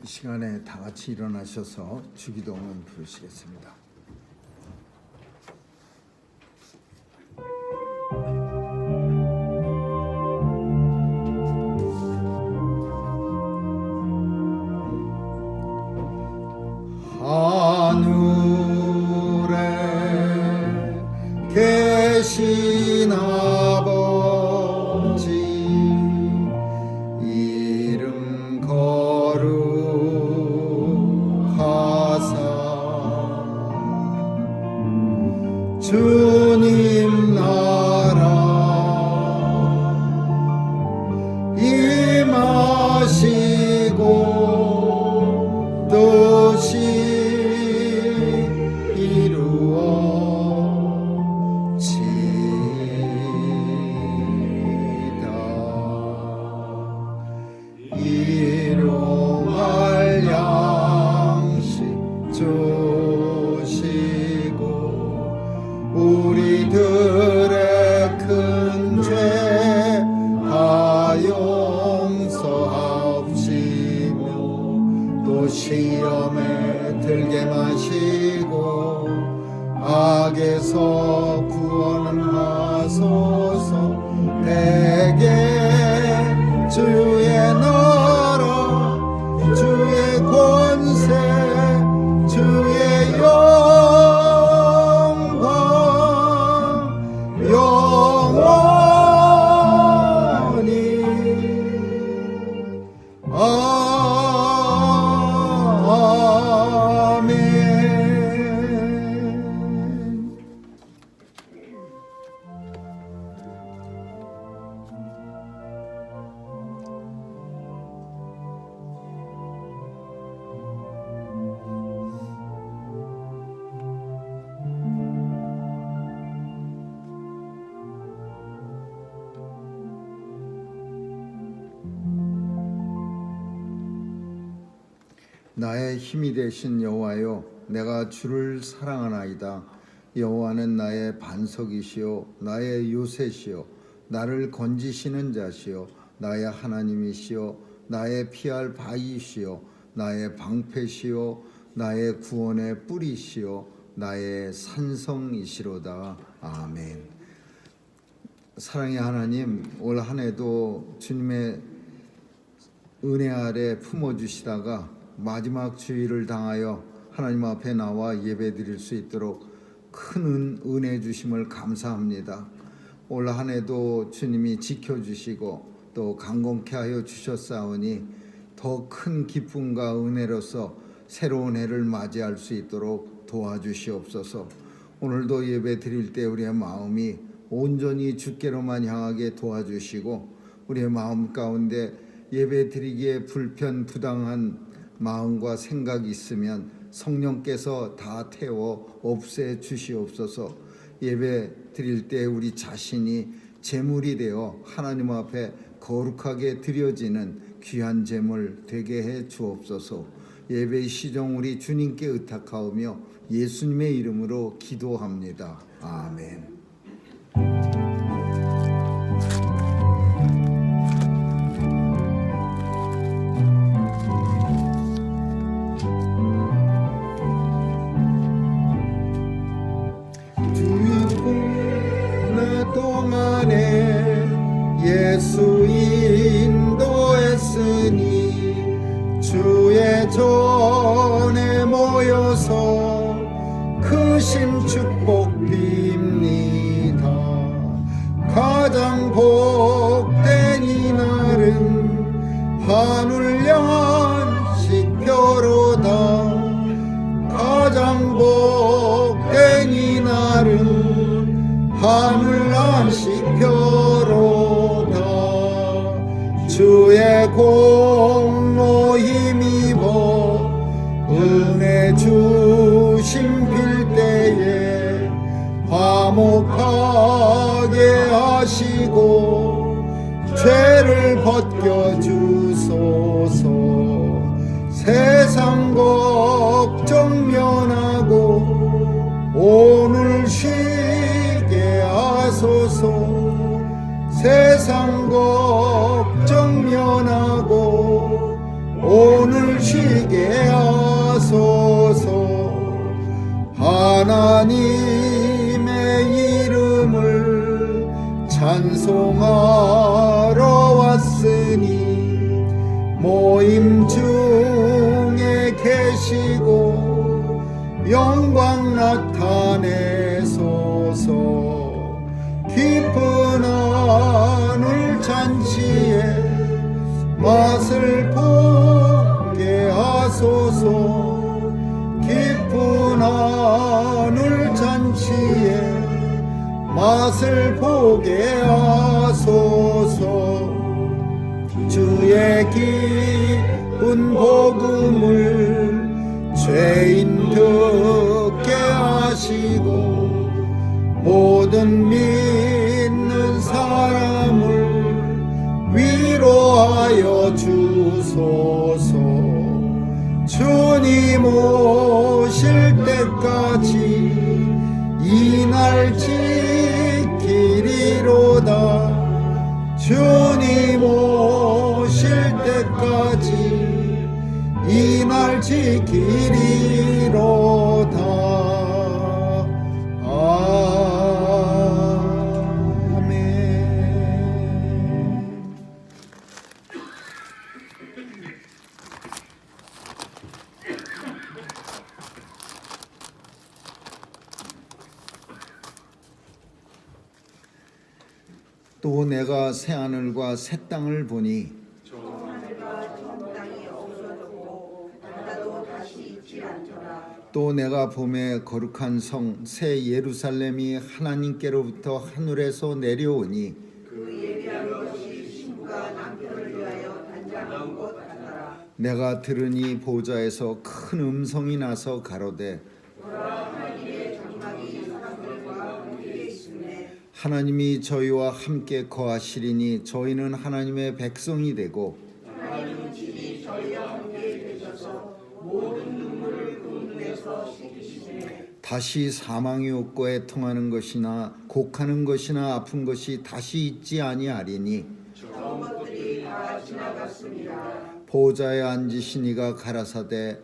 이 시간에 다 같이 일어나셔서 주기도문 부르시겠습니다. 하늘에 계신 아버지 이름 거룩하사 주님 나라 임하시고 뜻이 일용할 양식 주시고 우리들의 큰 죄 다 용서하옵시며 또 시험에 들게 마시고 악에서 구원하소서. 내게 주의 나라 주의 권세 주의 영광 영원히 아멘. 나의 힘이 되신 여호와여, 내가 주를 사랑하나이다. 여호와는 나의 반석이시요 나의 요새시요 나를 건지시는 자시요 나의 하나님이시요 나의 피할 바위시요 나의 방패시요 나의 구원의 뿌리시요 나의 산성이시로다. 아멘. 사랑의 하나님, 올 한 해도 주님의 은혜 아래 품어주시다가 마지막 주일을 당하여 하나님 앞에 나와 예배드릴 수 있도록 큰 은혜 주심을 감사합니다. 올 한 해도 주님이 지켜주시고 또 강건케 하여 주셨사오니 더 큰 기쁨과 은혜로서 새로운 해를 맞이할 수 있도록 도와주시옵소서. 오늘도 예배 드릴 때 우리의 마음이 온전히 주께로만 향하게 도와주시고 우리의 마음 가운데 예배 드리기에 불편부당한 마음과 생각이 있으면 성령께서 다 태워 없애 주시옵소서. 예배 드릴 때 우리 자신이 제물이 되어 하나님 앞에 거룩하게 드려지는 귀한 제물 되게 해 주옵소서. 예배의 시종 우리 주님께 의탁하오며 예수님의 이름으로 기도합니다. 아멘. 예수 인도했으니 주의 전에 모여서 크신 축복 빕니다. 가장 복된 이날은 하늘연 식표로다. 가장 복된 이날은 하늘연 식표로다. 주의 공로 힘입어 은혜 주심 빌 때에 화목하게 하시고 죄를 벗겨주소서. 세상 걱정 면하고 오늘 쉬게 하소서. 세상 걱정 면하고 오늘 쉬게 영광 나타내소서. 깊은 하늘 잔치에 맛을 보게 하소서. 깊은 하늘 잔치에 맛을 보게 하소서. 주의 기쁜 복음을 죄인 듣게 하시고 모든 믿는 사람을 위로하여 주소서. 주님 오실 때까지 이 날 지키리로다. 주님 오실 때까지 이 날 지키리로다. 아멘. 또 내가 새 하늘과 새 땅을 보니 또 내가 봄에 거룩한 성 새 예루살렘이 하나님께로부터 하늘에서 내려오니 그 예비한 것이 신부가 남편을 위하여 단장한 것 같더라. 내가 들으니 보좌에서 큰 음성이 나서 가로되 하나님의 장막이 사람들과 함께 있으매 하나님이 저희와 함께 거하시리니 저희는 하나님의 백성이 되고 하나님은 친히 저희와 함께 계셔서 모든 눈물을 그 눈에서 씻기시네. 다시 사망이 없고 애통하는 것이나 곡하는 것이나 아픈 것이 다시 있지 아니하리니 저런 것들이 다 지나갔습니다. 보좌에 앉으신 이가 가라사대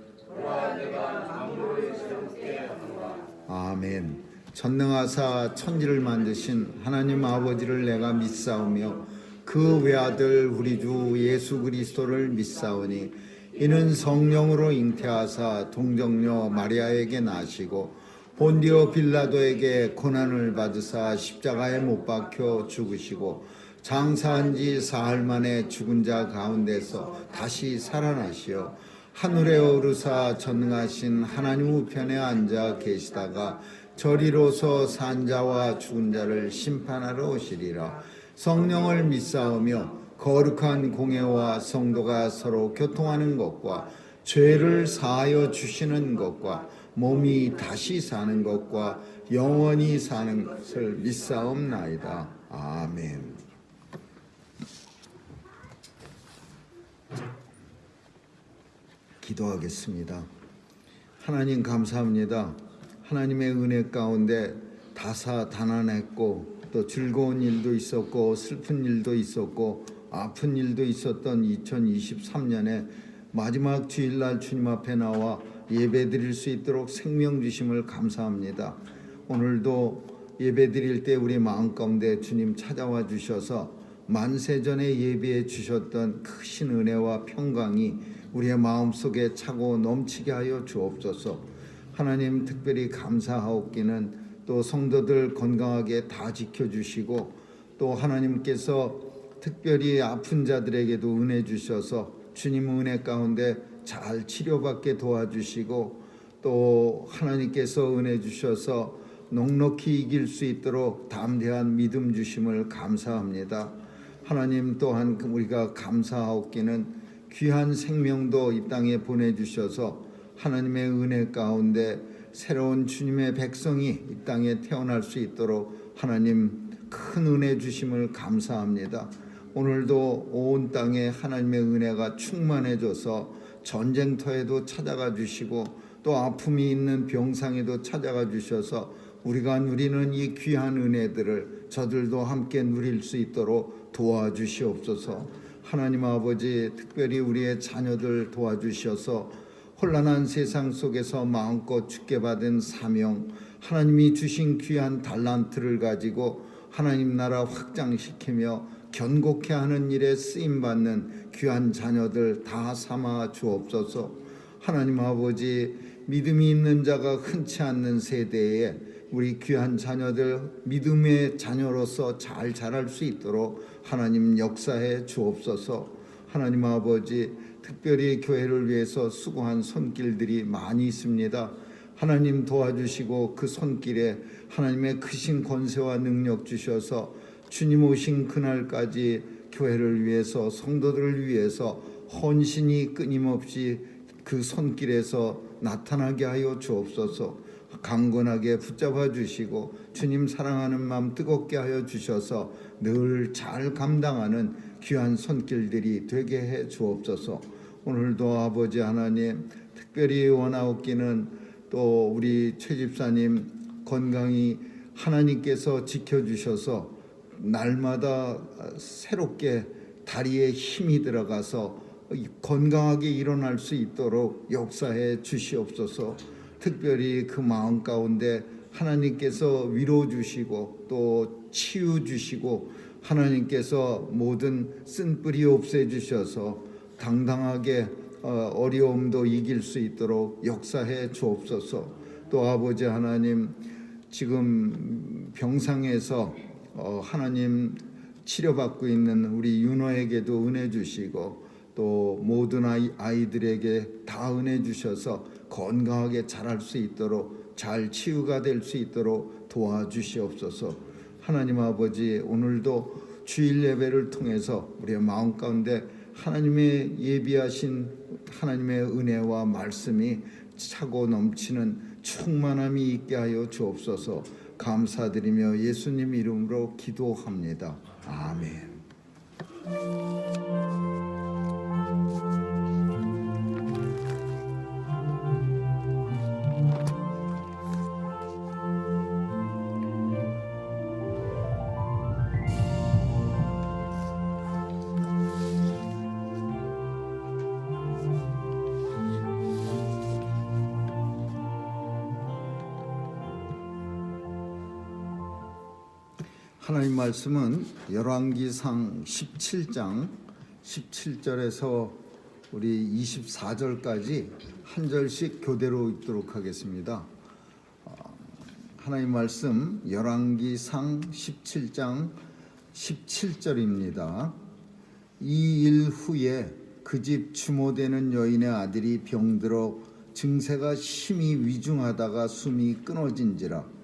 아멘. 전능하사 천지를 만드신 하나님 아버지를 내가 믿사오며 그 외아들 우리 주 예수 그리스도를 믿사오니 이는 성령으로 잉태하사 동정녀 마리아에게 나시고 본디오 빌라도에게 고난을 받으사 십자가에 못 박혀 죽으시고 장사한 지 사흘 만에 죽은 자 가운데서 다시 살아나시어 하늘에 오르사 전능하신 하나님 우편에 앉아 계시다가 저리로서 산 자와 죽은 자를 심판하러 오시리라. 성령을 믿사오며 거룩한 공회와 성도가 서로 교통하는 것과 죄를 사하여 주시는 것과 몸이 다시 사는 것과 영원히 사는 것을 믿사옵나이다. 아멘. 기도하겠습니다. 하나님 감사합니다. 하나님의 은혜 가운데 다사다난했고 또 즐거운 일도 있었고 슬픈 일도 있었고 아픈 일도 있었던 2023년에 마지막 주일날 주님 앞에 나와 예배드릴 수 있도록 생명 주심을 감사합니다. 오늘도 예배드릴 때 우리 마음 가운데 주님 찾아와 주셔서 만세전에 예배해 주셨던 크신 은혜와 평강이 우리의 마음속에 차고 넘치게 하여 주옵소서. 하나님 특별히 감사하옵기는 또 성도들 건강하게 다 지켜주시고 또 하나님께서 특별히 아픈 자들에게도 은혜 주셔서 주님 은혜 가운데 잘 치료받게 도와주시고 또 하나님께서 은혜 주셔서 넉넉히 이길 수 있도록 담대한 믿음 주심을 감사합니다. 하나님 또한 우리가 감사하옵기는 귀한 생명도 이 땅에 보내주셔서 하나님의 은혜 가운데 새로운 주님의 백성이 이 땅에 태어날 수 있도록 하나님 큰 은혜 주심을 감사합니다. 오늘도 온 땅에 하나님의 은혜가 충만해져서 전쟁터에도 찾아가 주시고 또 아픔이 있는 병상에도 찾아가 주셔서 우리가 누리는 이 귀한 은혜들을 저들도 함께 누릴 수 있도록 도와주시옵소서. 하나님 아버지 특별히 우리의 자녀들 도와주셔서 혼란한 세상 속에서 마음껏 주께 받은 사명, 하나님이 주신 귀한 달란트를 가지고 하나님 나라 확장시키며 견고케 하는 일에 쓰임받는 귀한 자녀들 다 삼아 주옵소서. 하나님 아버지 믿음이 있는 자가 흔치 않는 세대에 우리 귀한 자녀들 믿음의 자녀로서 잘 자랄 수 있도록 하나님 역사해 주옵소서. 하나님 아버지, 특별히 교회를 위해서 수고한 손길들이 많이 있습니다. 하나님 도와주시고 그 손길에 하나님의 크신 권세와 능력 주셔서 주님 오신 그날까지 교회를 위해서, 성도들을 위해서 헌신이 끊임없이 그 손길에서 나타나게 하여 주옵소서. 강건하게 붙잡아 주시고 주님 사랑하는 마음 뜨겁게 하여 주셔서 늘 잘 감당하는 귀한 손길들이 되게 해 주옵소서. 오늘도 아버지 하나님, 특별히 원하옵기는 또 우리 최 집사님 건강히 하나님께서 지켜주셔서 날마다 새롭게 다리에 힘이 들어가서 건강하게 일어날 수 있도록 역사해 주시옵소서. 특별히 그 마음 가운데 하나님께서 위로 주시고 또 치유 주시고 하나님께서 모든 쓴뿌리 없애 주셔서 당당하게 어려움도 이길 수 있도록 역사해 주옵소서. 또 아버지 하나님, 지금 병상에서 하나님 치료받고 있는 우리 윤호에게도 은혜 주시고 또 모든 아이들에게 다 은혜 주셔서 건강하게 자랄 수 있도록, 잘 치유가 될 수 있도록 도와주시옵소서. 하나님 아버지, 오늘도 주일 예배를 통해서 우리의 마음 가운데 하나님의 예비하신 하나님의 은혜와 말씀이 차고 넘치는 충만함이 있게 하여 주옵소서. 감사드리며 예수님 이름으로 기도합니다. 아멘. 하나님 말씀은 열왕기상 17장 17절에서 우리 24절까지 한 절씩 교대로 읽도록 하겠습니다. 하나님 말씀 열왕기상 17장 17절입니다. 이 일 후에 그 집 추모되는 여인의 아들이 병들어 증세가 심히 위중하다가 숨이 끊어진지라.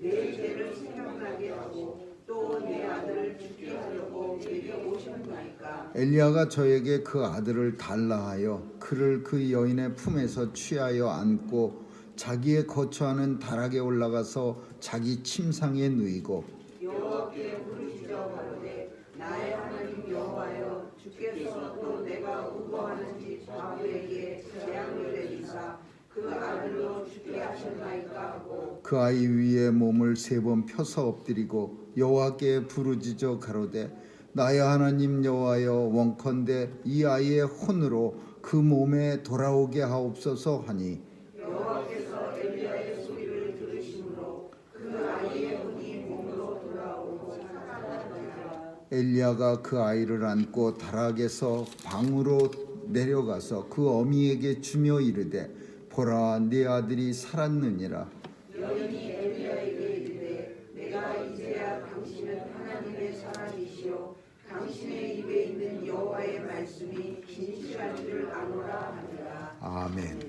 내 죄를 생각나게 하고 또 내 아들을 죽게 하려고 내게 오셨나이까. 엘리야가 저에게 그 아들을 달라 하여 그를 그 여인의 품에서 취하여 안고 자기의 거처하는 다락에 올라가서 자기 침상에 누이고 여호와께 부르짖어 가로되 나의 하나님 여호와여, 주께서 또 내가 우거하는 집 아브에게 재앙을 내리사 그 아들로 죽게 하셨나이까 하고 그 아이 위에 몸을 3번 펴서 엎드리고 여호와께 부르짖어 가로되 나의 하나님 여호와여, 원컨대 이 아이의 혼으로 그 몸에 돌아오게 하옵소서 하니 여호와께서 엘리야의 소리를 들으심으로 그 아이의 혼이 몸으로 돌아오고 살아나니라. 엘리야가 그 아이를 안고 다락에서 방으로 내려가서 그 어미에게 주며 이르되 보라, 네 아들이 살았느니라. 여인이 엘리야에게 이르되 내가 이제야 당신은 하나님의 사람이시요 당신의 입에 있는 여호와의 말씀이 진실한 줄 아노라 하니라. 아멘.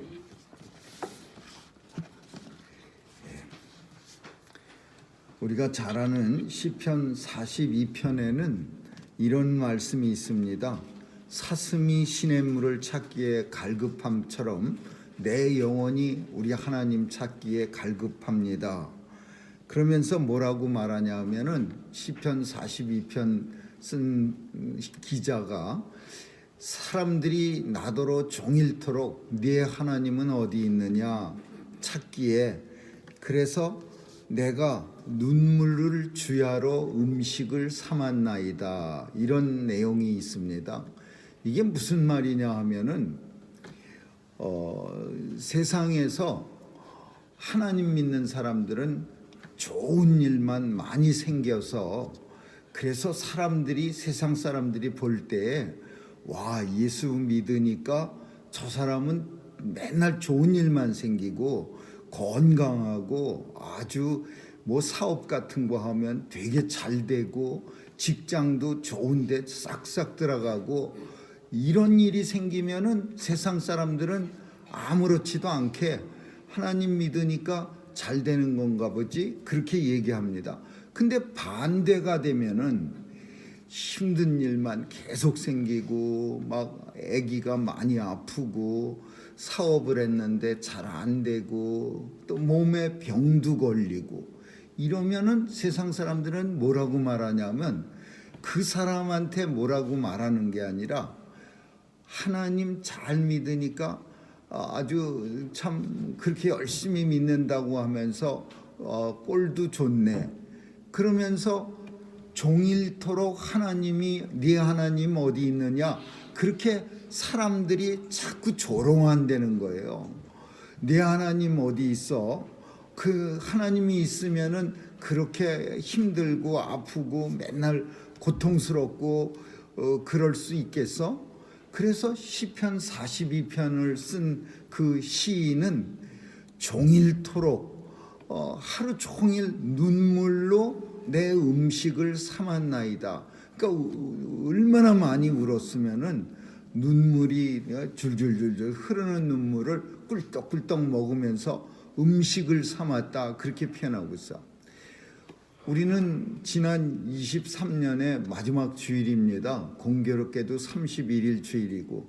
우리가 잘 아는 시편 42편에는 이런 말씀이 있습니다. 사슴이 시냇물을 찾기에 갈급함처럼 내 영혼이 우리 하나님 찾기에 갈급합니다. 그러면서 뭐라고 말하냐 하면은 시편 42편 쓴 기자가 사람들이 나더러 종일토록 네 하나님은 어디 있느냐 찾기에, 그래서 내가 눈물을 주야로 음식을 삼았나이다, 이런 내용이 있습니다. 이게 무슨 말이냐 하면은 세상에서 하나님 믿는 사람들은 좋은 일만 많이 생겨서 그래서 세상 사람들이 볼 때에 와, 예수 믿으니까 저 사람은 맨날 좋은 일만 생기고 건강하고 아주 뭐 사업 같은 거 하면 되게 잘 되고 직장도 좋은데 싹싹 들어가고 이런 일이 생기면은 세상 사람들은 아무렇지도 않게 하나님 믿으니까 잘 되는 건가 보지 그렇게 얘기합니다. 근데 반대가 되면은 힘든 일만 계속 생기고 막 아기가 많이 아프고 사업을 했는데 잘 안 되고 또 몸에 병도 걸리고 이러면은 세상 사람들은 뭐라고 말하냐면 그 사람한테 뭐라고 말하는 게 아니라 하나님 잘 믿으니까 아주 참 그렇게 열심히 믿는다고 하면서 꼴도 좋네. 그러면서 종일토록 하나님이 네 하나님 어디 있느냐 그렇게 사람들이 자꾸 조롱한다는 거예요. 네 하나님 어디 있어? 그 하나님이 있으면은 그렇게 힘들고 아프고 맨날 고통스럽고 그럴 수 있겠어? 그래서 시편 42편을 쓴 그 시인은 종일토록 하루 종일 눈물로 내 음식을 삼았나이다. 그러니까 얼마나 많이 울었으면은 눈물이 줄줄줄줄 흐르는 눈물을 꿀떡꿀떡 먹으면서 음식을 삼았다 그렇게 표현하고 있어. 우리는 지난 23년의 마지막 주일입니다. 공교롭게도 31일 주일이고,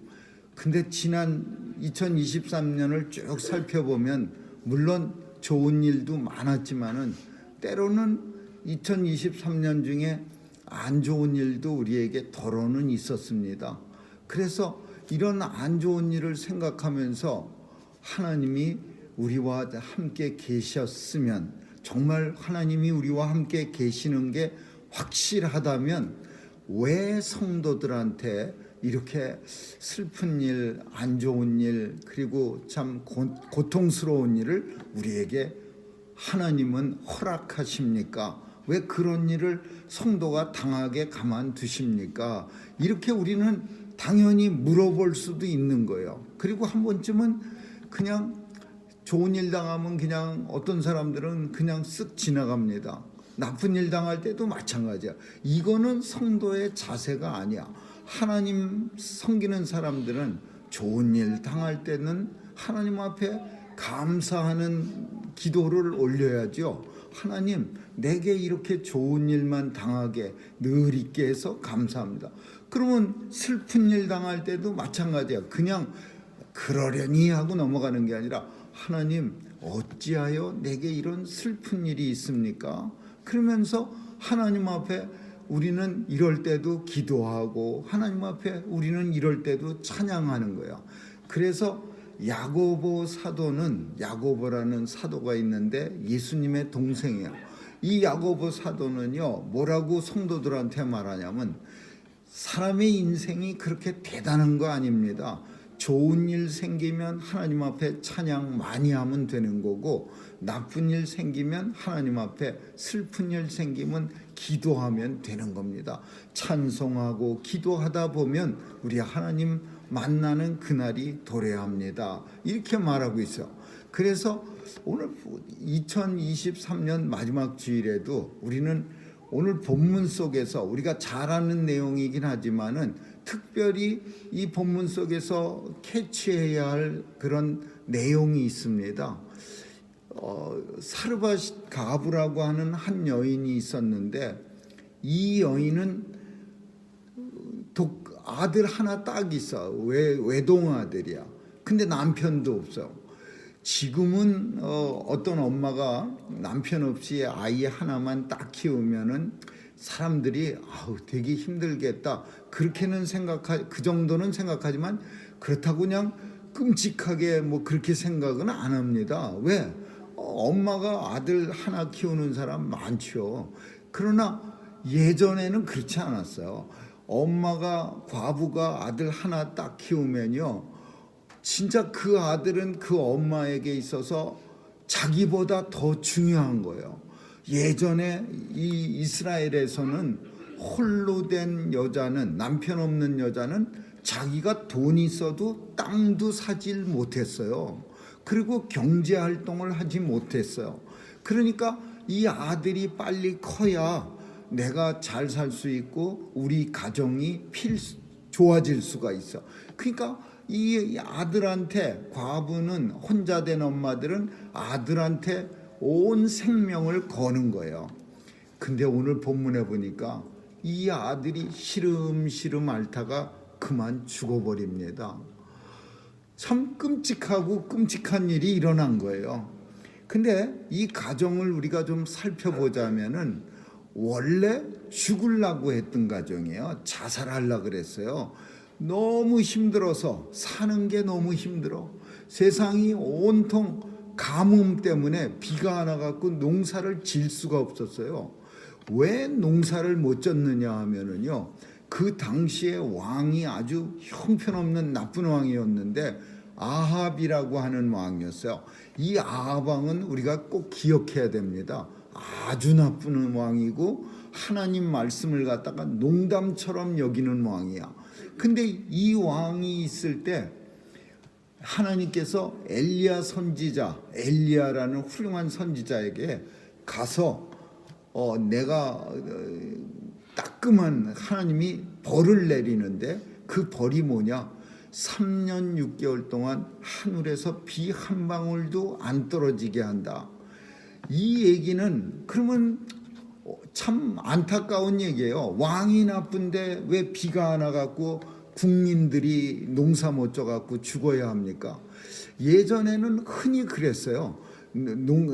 근데 지난 2023년을 쭉 살펴보면 물론 좋은 일도 많았지만은 때로는 2023년 중에 안 좋은 일도 우리에게 덜어는 있었습니다. 그래서 이런 안 좋은 일을 생각하면서 하나님이 우리와 함께 계셨으면, 정말 하나님이 우리와 함께 계시는 게 확실하다면 왜 성도들한테 이렇게 슬픈 일, 안 좋은 일, 그리고 참 고통스러운 일을 우리에게 하나님은 허락하십니까? 왜 그런 일을 성도가 당하게 가만두십니까? 이렇게 우리는 당연히 물어볼 수도 있는 거예요. 그리고 한 번쯤은 그냥 좋은 일 당하면 그냥 어떤 사람들은 그냥 쓱 지나갑니다. 나쁜 일 당할 때도 마찬가지야. 이거는 성도의 자세가 아니야. 하나님 섬기는 사람들은 좋은 일 당할 때는 하나님 앞에 감사하는 기도를 올려야죠. 하나님, 내게 이렇게 좋은 일만 당하게 늘 있게 해서 감사합니다. 그러면 슬픈 일 당할 때도 마찬가지야. 그냥 그러려니 하고 넘어가는 게 아니라 하나님, 어찌하여 내게 이런 슬픈 일이 있습니까? 그러면서 하나님 앞에 우리는 이럴 때도 기도하고 하나님 앞에 우리는 이럴 때도 찬양하는 거야. 그래서 야고보 사도는, 야고보라는 사도가 있는데 예수님의 동생이야. 이 야고보 사도는요, 뭐라고 성도들한테 말하냐면 사람의 인생이 그렇게 대단한 거 아닙니다. 좋은 일 생기면 하나님 앞에 찬양 많이 하면 되는 거고, 나쁜 일 생기면 하나님 앞에, 슬픈 일 생기면 기도하면 되는 겁니다. 찬송하고 기도하다 보면 우리 하나님 만나는 그날이 도래합니다. 이렇게 말하고 있어. 그래서 오늘 2023년 마지막 주일에도 우리는 오늘 본문 속에서 우리가 잘 아는 내용이긴 하지만은 특별히 이 본문 속에서 캐치해야 할 그런 내용이 있습니다. 사르밧 가부라고 하는 한 여인이 있었는데, 이 여인은 아들 하나 딱 있어. 외동 아들이야. 근데 남편도 없어. 지금은 어떤 엄마가 남편 없이 아이 하나만 딱 키우면은 사람들이 되게 힘들겠다, 그렇게는 그 정도는 생각하지만 그렇다고 그냥 끔찍하게 뭐 그렇게 생각은 안 합니다. 왜? 엄마가 아들 하나 키우는 사람 많죠. 그러나 예전에는 그렇지 않았어요. 엄마가, 과부가 아들 하나 딱 키우면요, 진짜 그 아들은 그 엄마에게 있어서 자기보다 더 중요한 거예요. 예전에 이 이스라엘에서는 홀로 된 여자는, 남편 없는 여자는 자기가 돈이 있어도 땅도 사질 못했어요. 그리고 경제 활동을 하지 못했어요. 그러니까 이 아들이 빨리 커야 내가 잘 살 수 있고 우리 가정이 좋아질 수가 있어. 그러니까 이 아들한테, 과부는, 혼자 된 엄마들은 아들한테 온 생명을 거는 거예요. 근데 오늘 본문에 보니까 이 아들이 시름시름 앓다가 그만 죽어버립니다. 참 끔찍하고 끔찍한 일이 일어난 거예요. 근데 이 가정을 우리가 좀 살펴보자면은 원래 죽으려고 했던 가정이에요. 자살하려고 그랬어요. 너무 힘들어서, 사는 게 너무 힘들어. 세상이 온통 가뭄 때문에 비가 안 와갖고 농사를 질 수가 없었어요. 왜 농사를 못 졌느냐 하면은요, 그 당시에 왕이 아주 형편없는 나쁜 왕이었는데 아합이라고 하는 왕이었어요. 이 아합 왕은 우리가 꼭 기억해야 됩니다. 아주 나쁜 왕이고 하나님 말씀을 갖다가 농담처럼 여기는 왕이야. 근데 이 왕이 있을 때 하나님께서 엘리야 선지자, 엘리야라는 훌륭한 선지자에게 가서 내가 따끔한 하나님이 벌을 내리는데 그 벌이 뭐냐? 3년 6개월 동안 하늘에서 비 한 방울도 안 떨어지게 한다. 이 얘기는 그러면 참 안타까운 얘기예요. 왕이 나쁜데 왜 비가 안 와갖고 국민들이 농사 못 져갖고 죽어야 합니까? 예전에는 흔히 그랬어요.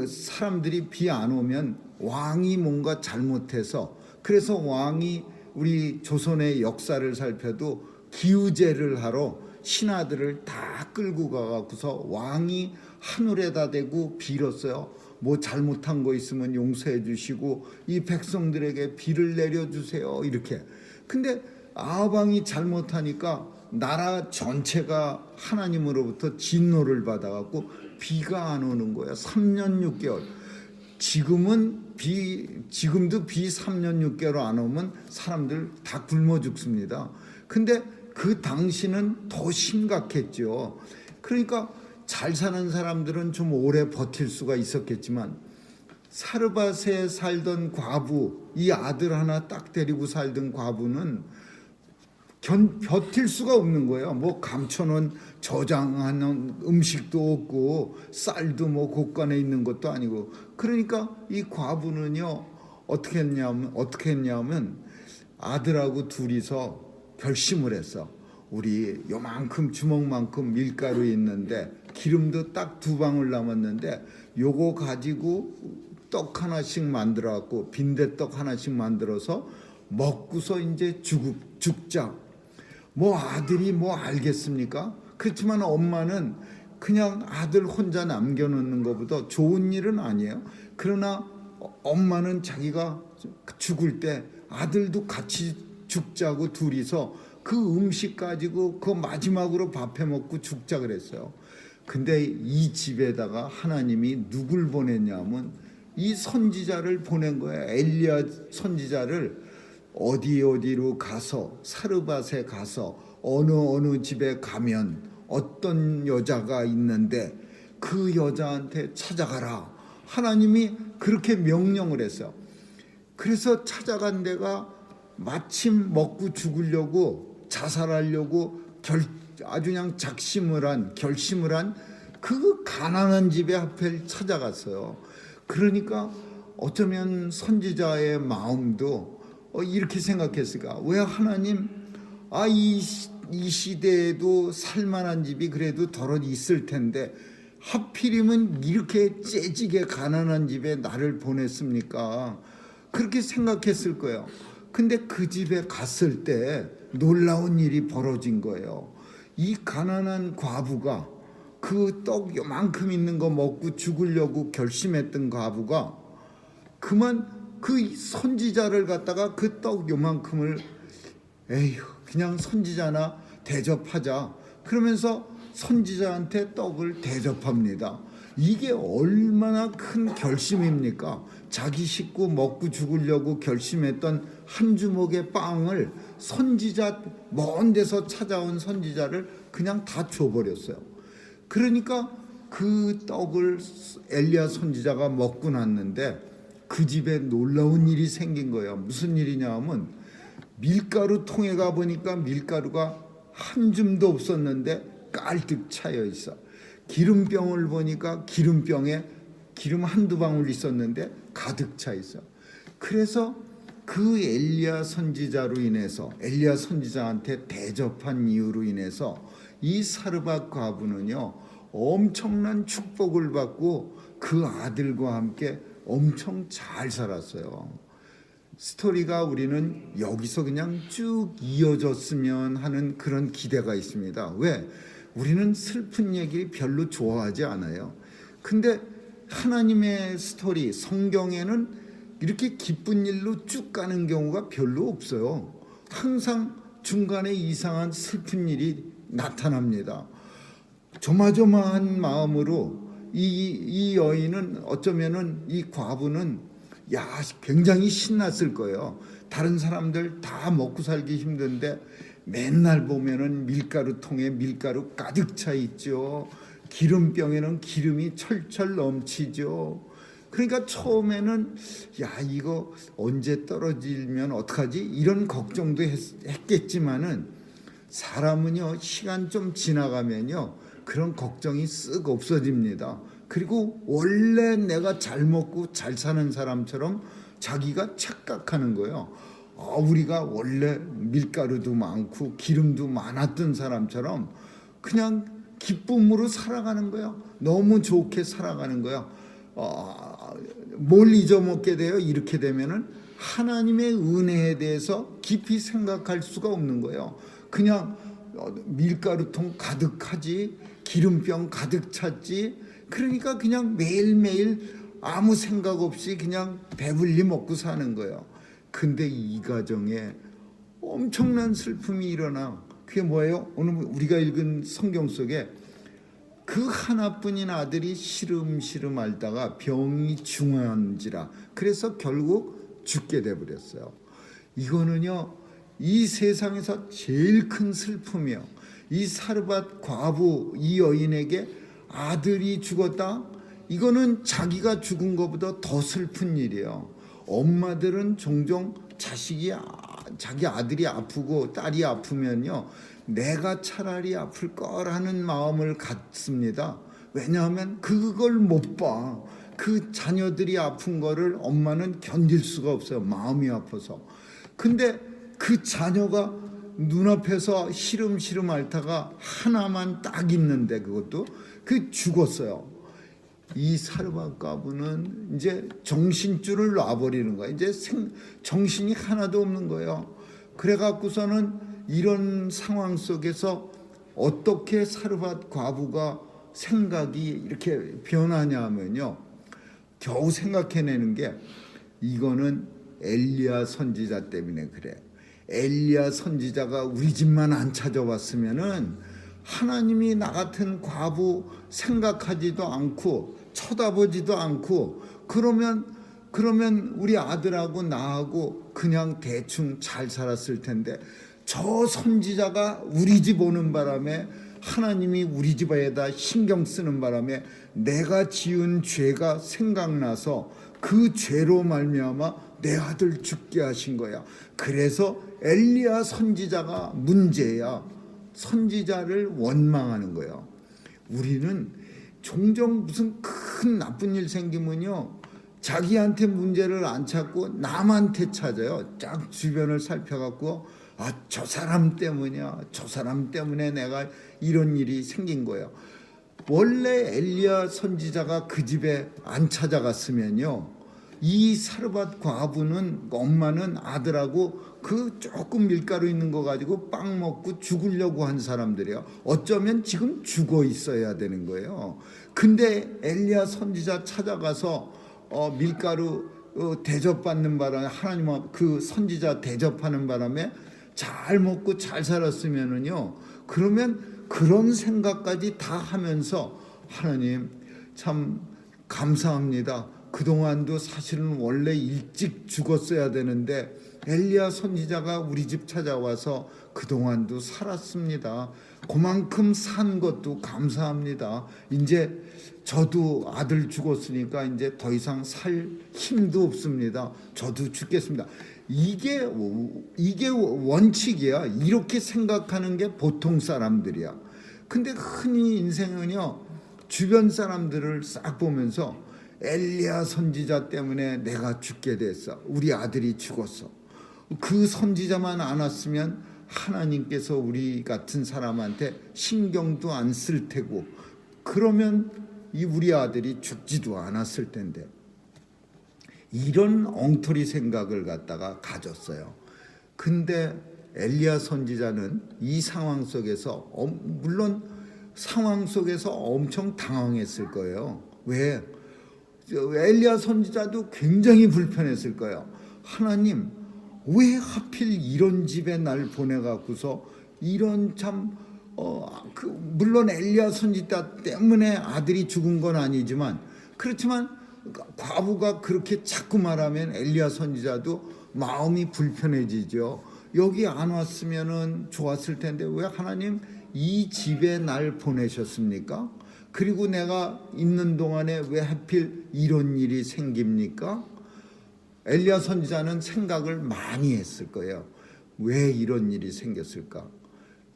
사람들이 비 안 오면 왕이 뭔가 잘못해서, 그래서 왕이 우리 조선의 역사를 살펴도 기우제를 하러 신하들을 다 끌고 가갖고서 왕이 하늘에다 대고 빌었어요. 뭐 잘못한 거 있으면 용서해 주시고 이 백성들에게 비를 내려주세요, 이렇게. 근데 아합왕이 잘못하니까 나라 전체가 하나님으로부터 진노를 받아갖고 비가 안 오는 거야. 3년 6개월. 지금도 비 3년 6개월 안 오면 사람들 다 굶어 죽습니다. 근데 그 당시는 더 심각했죠. 그러니까 잘 사는 사람들은 좀 오래 버틸 수가 있었겠지만 사르밧에 살던 과부, 이 아들 하나 딱 데리고 살던 과부는 버틸 수가 없는 거예요. 뭐 감춰놓은 저장하는 음식도 없고 쌀도 뭐 곳간에 있는 것도 아니고. 그러니까 이 과부는요 어떻게 했냐면 아들하고 둘이서 결심을 했어. 우리 요만큼 주먹만큼 밀가루 있는데 기름도 딱 2방울 남았는데 요거 가지고 떡 하나씩 만들어 갖고 빈대떡 하나씩 만들어서 먹고서 이제 죽자. 뭐 아들이 뭐 알겠습니까? 그렇지만 엄마는 그냥 아들 혼자 남겨놓는 것보다 좋은 일은 아니에요. 그러나 엄마는 자기가 죽을 때 아들도 같이 죽자고 둘이서 그 음식 가지고 그 마지막으로 밥해 먹고 죽자 그랬어요. 근데 이 집에다가 하나님이 누굴 보냈냐면 이 선지자를 보낸 거예요. 엘리야 선지자를 어디로 가서 사르밧에 가서 어느 집에 가면 어떤 여자가 있는데 그 여자한테 찾아가라. 하나님이 그렇게 명령을 했어요. 그래서 찾아간 데가 마침 먹고 죽으려고 자살하려고 아주 그냥 결심을 한 그 가난한 집에 하필 찾아갔어요. 그러니까 어쩌면 선지자의 마음도 이렇게 생각했을까? 왜 하나님, 이 시대에도 살만한 집이 그래도 덜어 있을 텐데 하필이면 이렇게 째지게 가난한 집에 나를 보냈습니까? 그렇게 생각했을 거예요. 근데 그 집에 갔을 때 놀라운 일이 벌어진 거예요. 이 가난한 과부가 그 떡 요만큼 있는 거 먹고 죽으려고 결심했던 과부가 그만 그 선지자를 갖다가 그 떡 요만큼을 에휴 그냥 선지자나 대접하자 그러면서 선지자한테 떡을 대접합니다. 이게 얼마나 큰 결심입니까? 자기 식구 먹고 죽으려고 결심했던 한 주먹의 빵을 선지자, 먼 데서 찾아온 선지자를 그냥 다 줘버렸어요. 그러니까 그 떡을 엘리야 선지자가 먹고 났는데 그 집에 놀라운 일이 생긴 거예요. 무슨 일이냐 하면 밀가루 통에 가보니까 밀가루가 한 줌도 없었는데 깔뜩 차여 있어. 기름병을 보니까 기름병에 기름 한두 방울 있었는데 가득 차 있어. 그래서 그 엘리야 선지자로 인해서, 엘리야 선지자한테 대접한 이유로 인해서 이 사르밧 과부는요 엄청난 축복을 받고 그 아들과 함께 엄청 잘 살았어요. 스토리가 우리는 여기서 그냥 쭉 이어졌으면 하는 그런 기대가 있습니다. 왜? 우리는 슬픈 얘기 별로 좋아하지 않아요. 근데 하나님의 스토리, 성경에는 이렇게 기쁜 일로 쭉 가는 경우가 별로 없어요. 항상 중간에 이상한 슬픈 일이 나타납니다. 조마조마한 마음으로 이 여인은, 어쩌면은 이 과부는 굉장히 신났을 거예요. 다른 사람들 다 먹고 살기 힘든데 맨날 보면은 밀가루통에 밀가루 가득 차 있죠. 기름병에는 기름이 철철 넘치죠. 그러니까 처음에는 이거 언제 떨어지면 어떡하지? 이런 걱정도 했겠지만은 사람은요 시간 좀 지나가면요 그런 걱정이 쓱 없어집니다. 그리고 원래 내가 잘 먹고 잘 사는 사람처럼 자기가 착각하는 거예요. 우리가 원래 밀가루도 많고 기름도 많았던 사람처럼 그냥 기쁨으로 살아가는 거예요. 너무 좋게 살아가는 거예요. 뭘 잊어먹게 돼요? 이렇게 되면은 하나님의 은혜에 대해서 깊이 생각할 수가 없는 거예요. 그냥 밀가루통 가득하지, 기름병 가득 찼지. 그러니까 그냥 매일매일 아무 생각 없이 그냥 배불리 먹고 사는 거예요. 근데 이 가정에 엄청난 슬픔이 일어나. 그게 뭐예요? 오늘 우리가 읽은 성경 속에 그 하나뿐인 아들이 시름시름 앓다가 병이 중한지라. 그래서 결국 죽게 돼버렸어요. 이거는요 이 세상에서 제일 큰 슬픔이요. 이 사르밧 과부 이 여인에게 아들이 죽었다. 이거는 자기가 죽은 것보다 더 슬픈 일이에요. 엄마들은 종종 자기 아들이 아프고 딸이 아프면요 내가 차라리 아플 거라는 마음을 갖습니다. 왜냐하면 그걸 못 봐. 그 자녀들이 아픈 거를 엄마는 견딜 수가 없어요. 마음이 아파서. 근데 그 자녀가 눈앞에서 시름시름 앓다가 하나만 딱 있는데 그것도 죽었어요. 이 사르밧 과부는 이제 정신줄을 놔버리는 거야. 이제 정신이 하나도 없는 거예요. 그래갖고서는 이런 상황 속에서 어떻게 사르밧 과부가 생각이 이렇게 변하냐 하면요 겨우 생각해내는 게 이거는 엘리야 선지자 때문에 그래. 엘리야 선지자가 우리 집만 안 찾아왔으면은 하나님이 나 같은 과부 생각하지도 않고 쳐다보지도 않고 그러면 우리 아들하고 나하고 그냥 대충 잘 살았을 텐데 저 선지자가 우리 집 오는 바람에 하나님이 우리 집에다 신경 쓰는 바람에 내가 지은 죄가 생각나서 그 죄로 말미암아 내 아들 죽게 하신 거야. 그래서 엘리야 선지자가 문제야. 선지자를 원망하는 거예요. 우리는 종종 무슨 큰 나쁜 일 생기면요 자기한테 문제를 안 찾고 남한테 찾아요. 쫙 주변을 살펴갖고 저 사람 때문이야. 저 사람 때문에 내가 이런 일이 생긴 거예요. 원래 엘리야 선지자가 그 집에 안 찾아갔으면요 이 사르밧 과부는 엄마는 아들하고 그 조금 밀가루 있는 거 가지고 빵 먹고 죽으려고 한 사람들이에요. 어쩌면 지금 죽어 있어야 되는 거예요. 근데 엘리야 선지자 찾아가서 밀가루 대접받는 바람에 하나님 그 선지자 대접하는 바람에 잘 먹고 잘 살았으면은요 그러면 그런 생각까지 다 하면서 하나님 참 감사합니다. 그동안도 사실은 원래 일찍 죽었어야 되는데 엘리야 선지자가 우리 집 찾아와서 그동안도 살았습니다. 그만큼 산 것도 감사합니다. 이제 저도 아들 죽었으니까 이제 더 이상 살 힘도 없습니다. 저도 죽겠습니다. 이게 원칙이야. 이렇게 생각하는 게 보통 사람들이야. 근데 흔히 인생은요, 주변 사람들을 싹 보면서 엘리야 선지자 때문에 내가 죽게 됐어. 우리 아들이 죽었어. 그 선지자만 안 왔으면 하나님께서 우리 같은 사람한테 신경도 안 쓸 테고, 그러면 이 우리 아들이 죽지도 않았을 텐데, 이런 엉터리 생각을 갖다가 가졌어요. 근데 엘리야 선지자는 이 상황 속에서 물론 상황 속에서 엄청 당황했을 거예요. 왜? 엘리야 선지자도 굉장히 불편했을 거예요. 하나님, 왜 하필 이런 집에 날 보내갖고서 이런 물론 엘리야 선지자 때문에 아들이 죽은 건 아니지만, 그렇지만 과부가 그렇게 자꾸 말하면 엘리야 선지자도 마음이 불편해지죠. 여기 안 왔으면은 좋았을 텐데 왜 하나님 이 집에 날 보내셨습니까? 그리고 내가 있는 동안에 왜 하필 이런 일이 생깁니까? 엘리야 선지자는 생각을 많이 했을 거예요. 왜 이런 일이 생겼을까?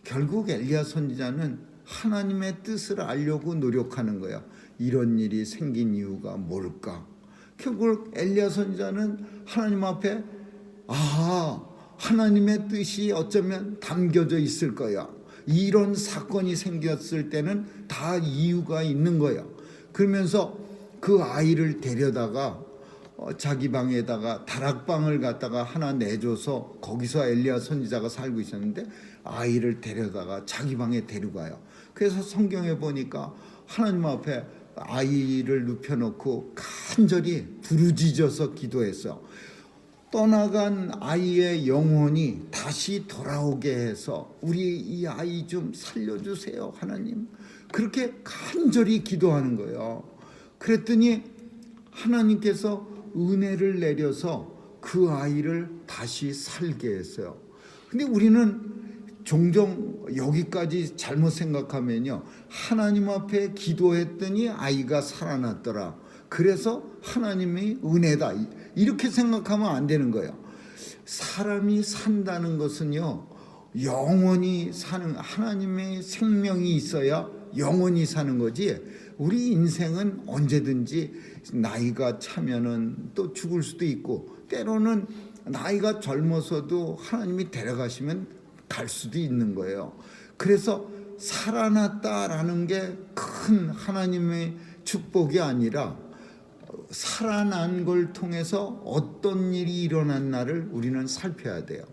결국 엘리야 선지자는 하나님의 뜻을 알려고 노력하는 거예요. 이런 일이 생긴 이유가 뭘까? 결국 엘리야 선지자는 하나님 앞에 하나님의 뜻이 어쩌면 담겨져 있을 거야. 이런 사건이 생겼을 때는 다 이유가 있는 거야. 그러면서 그 아이를 데려다가 자기 방에다가 다락방을 갖다가 하나 내줘서 거기서 엘리야 선지자가 살고 있었는데 아이를 데려다가 자기 방에 데려가요. 그래서 성경에 보니까 하나님 앞에 아이를 눕혀놓고 간절히 부르짖어서 기도했어. 떠나간 아이의 영혼이 다시 돌아오게 해서 우리 이 아이 좀 살려주세요, 하나님. 그렇게 간절히 기도하는 거예요. 그랬더니 하나님께서 은혜를 내려서 그 아이를 다시 살게 했어요. 근데 우리는 종종 여기까지 잘못 생각하면요, 하나님 앞에 기도했더니 아이가 살아났더라, 그래서 하나님의 은혜다, 이렇게 생각하면 안 되는 거예요. 사람이 산다는 것은요, 영원히 사는, 하나님의 생명이 있어야 영원히 사는 거지, 우리 인생은 언제든지 나이가 차면은 또 죽을 수도 있고, 때로는 나이가 젊어서도 하나님이 데려가시면 갈 수도 있는 거예요. 그래서 살아났다라는 게 큰 하나님의 축복이 아니라 살아난 걸 통해서 어떤 일이 일어났나를 우리는 살펴야 돼요.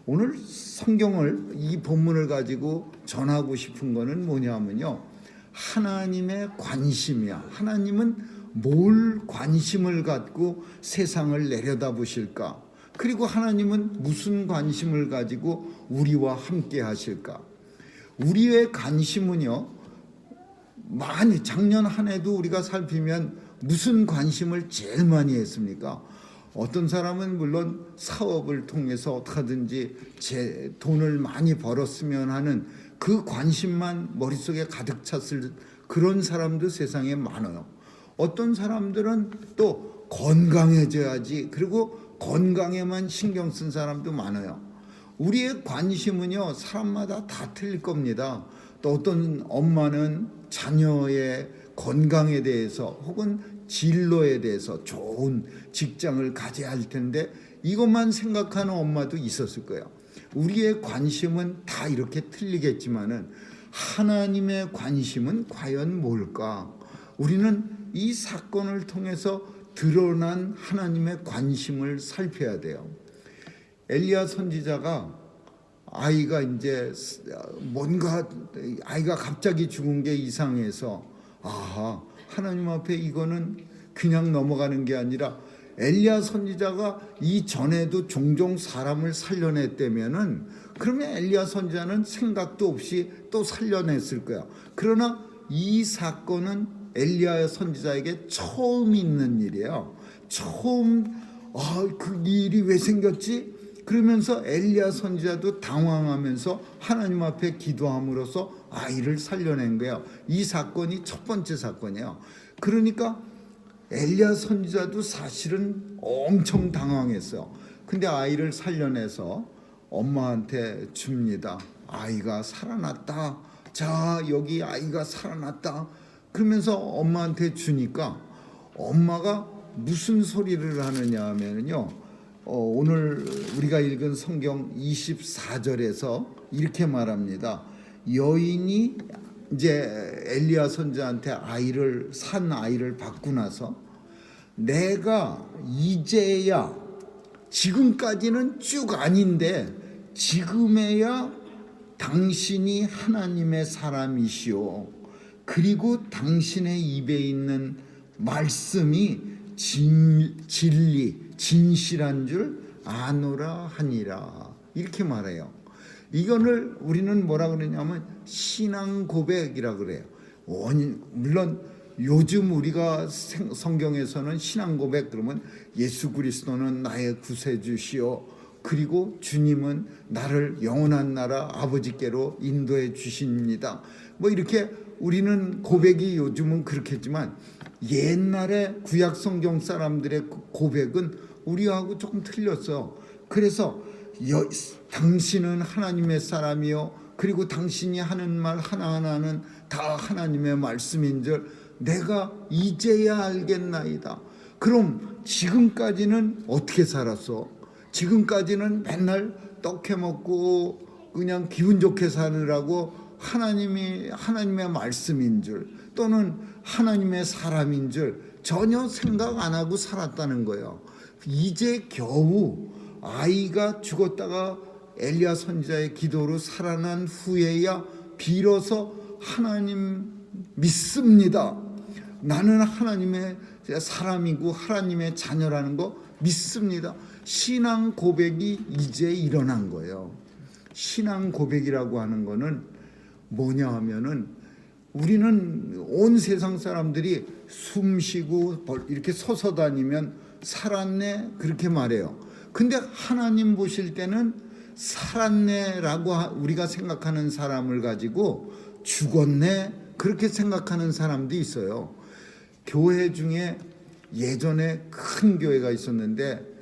오늘 성경을, 이 본문을 가지고 전하고 싶은 거는 뭐냐면요, 하나님의 관심이야. 하나님은 뭘 관심을 갖고 세상을 내려다보실까? 그리고 하나님은 무슨 관심을 가지고 우리와 함께 하실까? 우리의 관심은요, 많이 작년 한 해도 우리가 살피면 무슨 관심을 제일 많이 했습니까? 어떤 사람은 물론 사업을 통해서 어떻게든지 제 돈을 많이 벌었으면 하는 그 관심만 머릿속에 가득 찼을 그런 사람도 세상에 많아요. 어떤 사람들은 또 건강해져야지, 그리고 건강에만 신경 쓴 사람도 많아요. 우리의 관심은요, 사람마다 다 틀릴 겁니다. 또 어떤 엄마는 자녀의 건강에 대해서 혹은 진로에 대해서 좋은 직장을 가져야 할 텐데 이것만 생각하는 엄마도 있었을 거예요. 우리의 관심은 다 이렇게 틀리겠지만은 하나님의 관심은 과연 뭘까? 우리는 이 사건을 통해서 드러난 하나님의 관심을 살펴야 돼요. 엘리야 선지자가 아이가 이제 뭔가 아이가 갑자기 죽은 게 이상해서 하나님 앞에 이거는 그냥 넘어가는 게 아니라 엘리야 선지자가 이전에도 종종 사람을 살려냈다면은 그러면 엘리야 선지자는 생각도 없이 또 살려냈을 거야. 그러나 이 사건은 엘리야 선지자에게 처음 있는 일이에요. 처음 그 일이 왜 생겼지? 그러면서 엘리야 선지자도 당황하면서 하나님 앞에 기도함으로써 아이를 살려낸 거예요. 이 사건이 첫 번째 사건이에요. 그러니까 엘리야 선지자도 사실은 엄청 당황했어요. 근데 아이를 살려내서 엄마한테 줍니다. 아이가 살아났다. 자, 여기 아이가 살아났다. 그러면서 엄마한테 주니까 엄마가 무슨 소리를 하느냐 하면요. 오늘 우리가 읽은 성경 24절에서 이렇게 말합니다. 여인이 이제 엘리야 선지자한테 산 아이를 받고 나서 내가 이제야 지금까지는 쭉 아닌데 지금에야 당신이 하나님의 사람이시오. 그리고 당신의 입에 있는 말씀이 진리, 진실한 줄 아노라 하니라. 이렇게 말해요. 이거를 우리는 뭐라 그러냐면 신앙 고백이라 그래요. 물론 요즘 우리가 성경에서는 신앙 고백 그러면 예수 그리스도는 나의 구세주시오. 그리고 주님은 나를 영원한 나라 아버지께로 인도해 주십니다. 뭐 이렇게 우리는 고백이 요즘은 그렇겠지만 옛날에 구약 성경 사람들의 고백은 우리하고 조금 틀렸어. 그래서 당신은 하나님의 사람이요, 그리고 당신이 하는 말 하나하나는 다 하나님의 말씀인 줄 내가 이제야 알겠나이다. 그럼 지금까지는 어떻게 살았어? 지금까지는 맨날 떡 해먹고 그냥 기분 좋게 사느라고 하나님의 말씀인 줄 또는 하나님의 사람인 줄 전혀 생각 안 하고 살았다는 거예요. 이제 겨우 아이가 죽었다가 엘리야 선지자의 기도로 살아난 후에야 비로소 하나님 믿습니다. 나는 하나님의 사람이고 하나님의 자녀라는 거 믿습니다. 신앙 고백이 이제 일어난 거예요. 신앙 고백이라고 하는 거는 뭐냐 하면은 우리는 온 세상 사람들이 숨 쉬고 이렇게 서서 다니면 살았네 그렇게 말해요. 근데 하나님 보실 때는 살았네라고 우리가 생각하는 사람을 가지고 죽었네 그렇게 생각하는 사람도 있어요. 교회 중에 예전에 큰 교회가 있었는데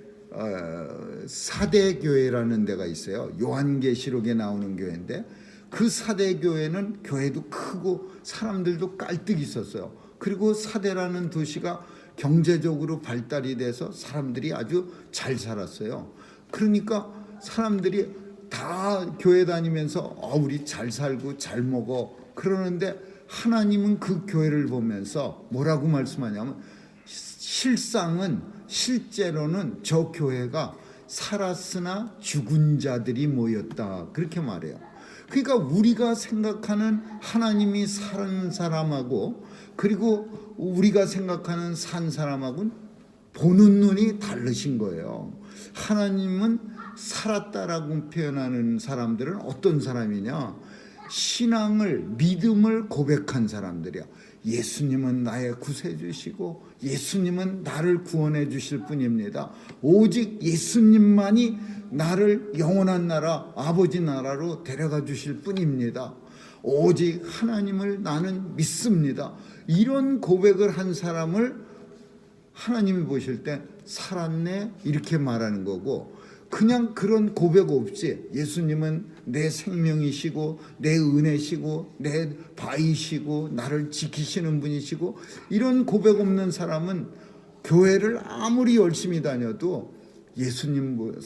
사대교회라는 데가 있어요. 요한계시록에 나오는 교회인데 그 사대교회는 교회도 크고 사람들도 깔뜩 있었어요. 그리고 사대라는 도시가 경제적으로 발달이 돼서 사람들이 아주 잘 살았어요. 그러니까 사람들이 다 교회 다니면서 우리 잘 살고 잘 먹어 그러는데 하나님은 그 교회를 보면서 뭐라고 말씀하냐면 실제로는 저 교회가 살았으나 죽은 자들이 모였다 그렇게 말해요. 그러니까 우리가 생각하는 하나님이 사는 사람하고 그리고 우리가 생각하는 산 사람하고는 보는 눈이 다르신 거예요. 하나님은 살았다라고 표현하는 사람들은 어떤 사람이냐? 신앙을 믿음을 고백한 사람들이야. 예수님은 나의 구세주시고 예수님은 나를 구원해 주실 분입니다. 오직 예수님만이 나를 영원한 나라 아버지 나라로 데려가 주실 뿐입니다. 오직 하나님을 나는 믿습니다. 이런 고백을 한 사람을 하나님이 보실 때 살았네 이렇게 말하는 거고, 그냥 그런 고백 없이 예수님은 내 생명이시고 내 은혜시고 내 바위시고 나를 지키시는 분이시고 이런 고백 없는 사람은 교회를 아무리 열심히 다녀도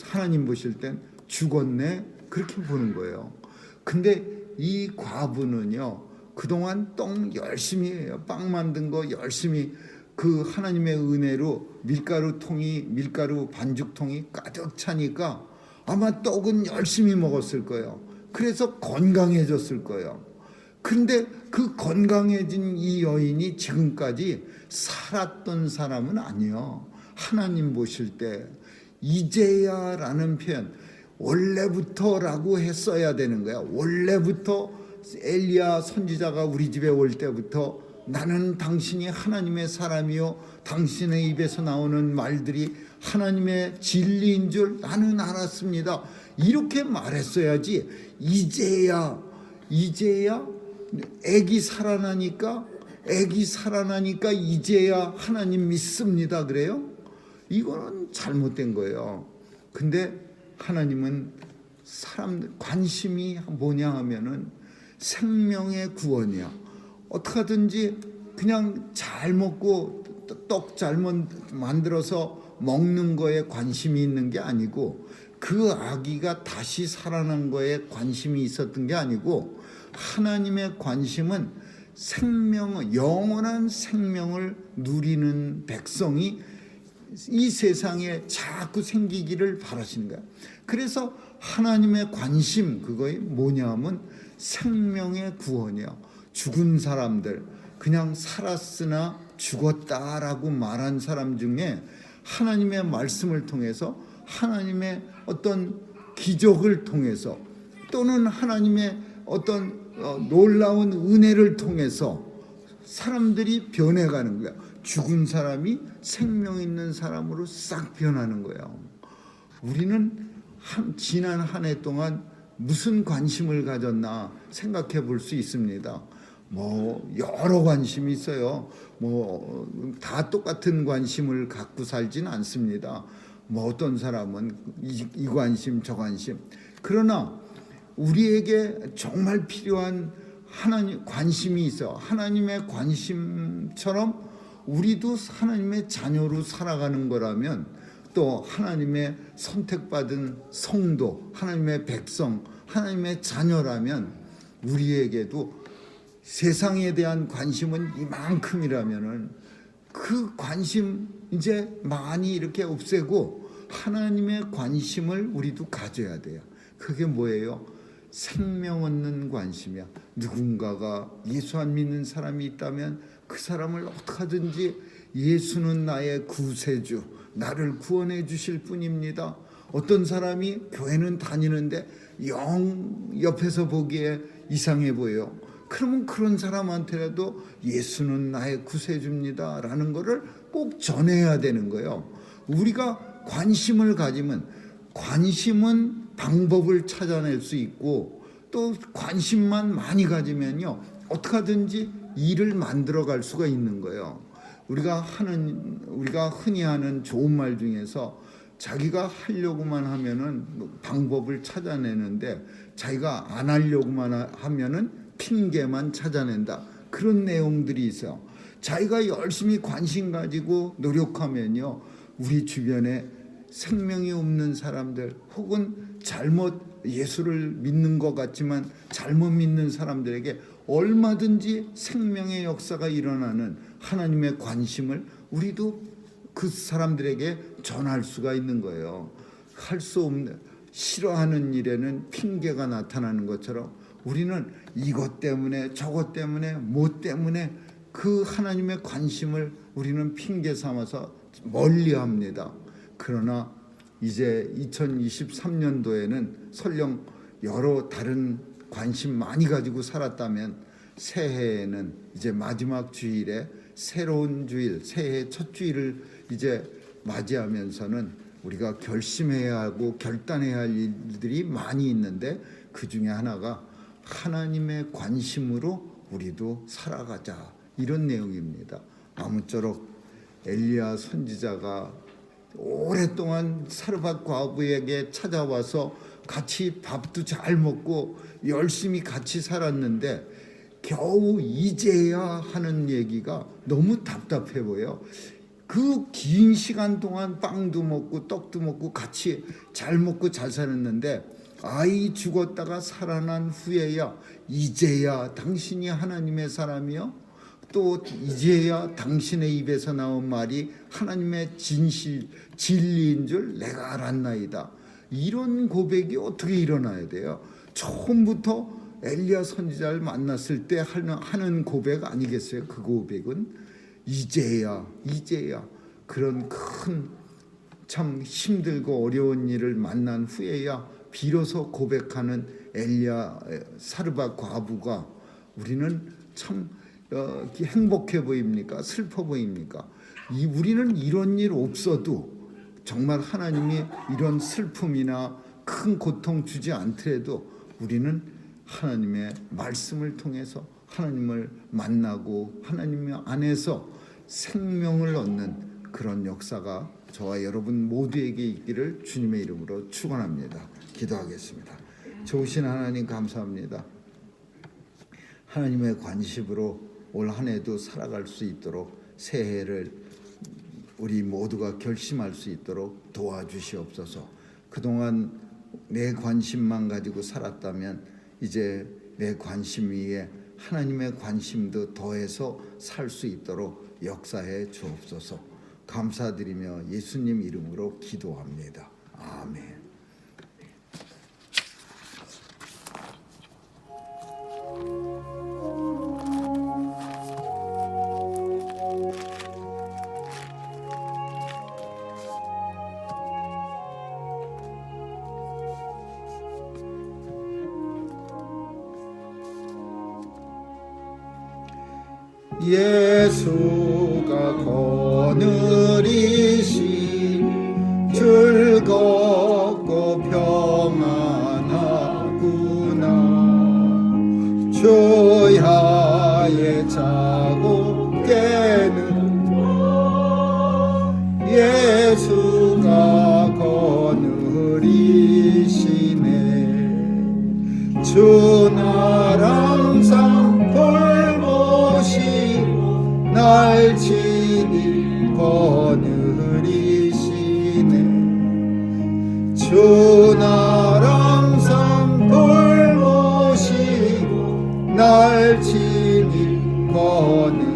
하나님 보실 땐 죽었네 그렇게 보는 거예요. 근데 이 과부는요 그동안 열심히 빵 만든 거 열심히 그 하나님의 은혜로 밀가루 반죽통이 가득 차니까 아마 떡은 열심히 먹었을 거예요. 그래서 건강해졌을 거예요. 근데 그 건강해진 이 여인이 지금까지 살았던 사람은 아니에요. 하나님 보실 때 이제야라는 표현, 원래부터라고 했어야 되는 거야. 원래부터 엘리야 선지자가 우리 집에 올 때부터 나는 당신이 하나님의 사람이요 당신의 입에서 나오는 말들이 하나님의 진리인 줄 나는 알았습니다. 이렇게 말했어야지 이제야 애기 살아나니까 이제야 하나님 믿습니다 그래요? 이거는 잘못된 거예요. 근데 하나님은 사람들 관심이 뭐냐 하면은 생명의 구원이야. 어떻게 하든지 그냥 잘 먹고 떡 잘 만들어서 먹는 거에 관심이 있는 게 아니고 그 아기가 다시 살아난 거에 관심이 있었던 게 아니고 하나님의 관심은 영원한 생명을 누리는 백성이 이 세상에 자꾸 생기기를 바라시는 거야. 그래서 하나님의 관심 그거이 뭐냐면 생명의 구원이야. 죽은 사람들 그냥 살았으나 죽었다라고 말한 사람 중에 하나님의 말씀을 통해서 하나님의 어떤 기적을 통해서 또는 하나님의 어떤 놀라운 은혜를 통해서 사람들이 변해가는 거야. 죽은 사람이 생명 있는 사람으로 싹 변하는 거야. 우리는 지난 한 해 동안 무슨 관심을 가졌나 생각해 볼 수 있습니다. 여러 관심이 있어요. 다 똑같은 관심을 갖고 살지는 않습니다. 어떤 사람은 이 관심 저 관심. 그러나 우리에게 정말 필요한 하나님 관심이 있어. 하나님의 관심처럼 우리도 하나님의 자녀로 살아가는 거라면 또 하나님의 선택받은 성도, 하나님의 백성, 하나님의 자녀라면 우리에게도 세상에 대한 관심은 이만큼이라면은 그 관심 이제 많이 이렇게 없애고 하나님의 관심을 우리도 가져야 돼요. 그게 뭐예요? 생명 얻는 관심이야. 누군가가 예수 안 믿는 사람이 있다면 그 사람을 어떻게 하든지 예수는 나의 구세주, 나를 구원해 주실 분입니다. 어떤 사람이 교회는 다니는데 영 옆에서 보기에 이상해 보여요. 그러면 그런 사람한테라도 예수는 나의 구세주입니다 라는 거를 꼭 전해야 되는 거예요. 우리가 관심을 가지면 관심은 방법을 찾아낼 수 있고 또 관심만 많이 가지면요 어떻게 하든지 일을 만들어 갈 수가 있는 거예요. 우리가 흔히 하는 좋은 말 중에서 자기가 하려고만 하면은 방법을 찾아내는데 자기가 안 하려고만 하면은 핑계만 찾아낸다. 그런 내용들이 있어요. 자기가 열심히 관심 가지고 노력하면요 우리 주변에 생명이 없는 사람들 혹은 잘못 예수를 믿는 것 같지만 잘못 믿는 사람들에게 얼마든지 생명의 역사가 일어나는 하나님의 관심을 우리도 그 사람들에게 전할 수가 있는 거예요. 할 수 없는 싫어하는 일에는 핑계가 나타나는 것처럼 우리는 이것 때문에 저것 때문에 뭐 때문에 그 하나님의 관심을 우리는 핑계 삼아서 멀리합니다. 그러나 이제 2023년도에는 설령 여러 다른 관심 많이 가지고 살았다면 새해에는 이제 마지막 주일에 새로운 주일, 새해 첫 주일을 이제 맞이하면서는 우리가 결심해야 하고 결단해야 할 일들이 많이 있는데 그 중에 하나가 하나님의 관심으로 우리도 살아가자 이런 내용입니다. 아무쪼록 엘리야 선지자가 오랫동안 사르밧 과부에게 찾아와서 같이 밥도 잘 먹고 열심히 같이 살았는데 겨우 이제야 하는 얘기가 너무 답답해 보여. 그 긴 시간 동안 빵도 먹고 떡도 먹고 같이 잘 먹고 잘 살았는데 아이 죽었다가 살아난 후에야 이제야 당신이 하나님의 사람이요? 또 이제야 당신의 입에서 나온 말이 하나님의 진리인 줄 내가 알았나이다. 이런 고백이 어떻게 일어나야 돼요? 처음부터 엘리야 선지자를 만났을 때 하는 고백 아니겠어요? 그 고백은 이제야 그런 큰 참 힘들고 어려운 일을 만난 후에야 비로소 고백하는 엘리야 사르밧 과부가 우리는 참 행복해 보입니까? 슬퍼 보입니까? 우리는 이런 일 없어도 정말 하나님이 이런 슬픔이나 큰 고통 주지 않더라도 우리는 하나님의 말씀을 통해서 하나님을 만나고 하나님 안에서 생명을 얻는 그런 역사가 저와 여러분 모두에게 있기를 주님의 이름으로 축원합니다. 기도하겠습니다. 좋으신 하나님 감사합니다. 하나님의 관심으로 올 한 해도 살아갈 수 있도록 새해를 우리 모두가 결심할 수 있도록 도와주시옵소서. 그동안 내 관심만 가지고 살았다면 이제 내 관심 위에 하나님의 관심도 더해서 살 수 있도록 역사해 주옵소서. 감사드리며 예수님 이름으로 기도합니다. 아멘. 예수가 거느리신 즐겁고 평안하구나. 주야의 자고 깨는 예수가 거느리시네. 주 날 항상 돌보시고 날 친히 거느리시네. 주 날 항상 돌보시고 날 친히 거느리시네.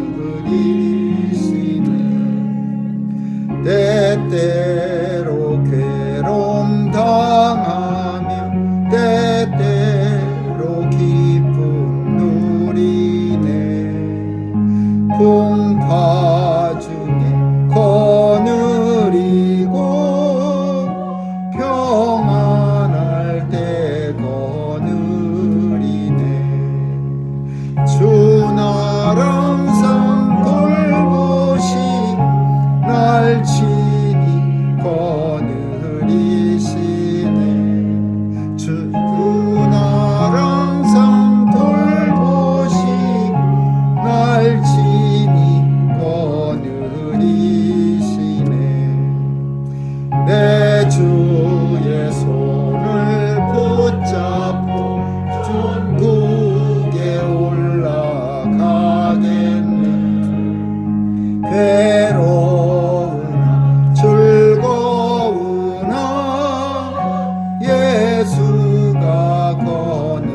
때때로 괴로움 당하며 때때로 기쁨 누리네. 풍파 중에 거느리고 평안할 때 거느리네. 주 날 항상 돌보시 날 친히 거느리시네. 주 날 항상 돌보시 날 친히 거느리시네. 내 주의 손을 붙잡고 천국에 올라가겠네. 괴로우나 즐거우나 예수가 거느리시네.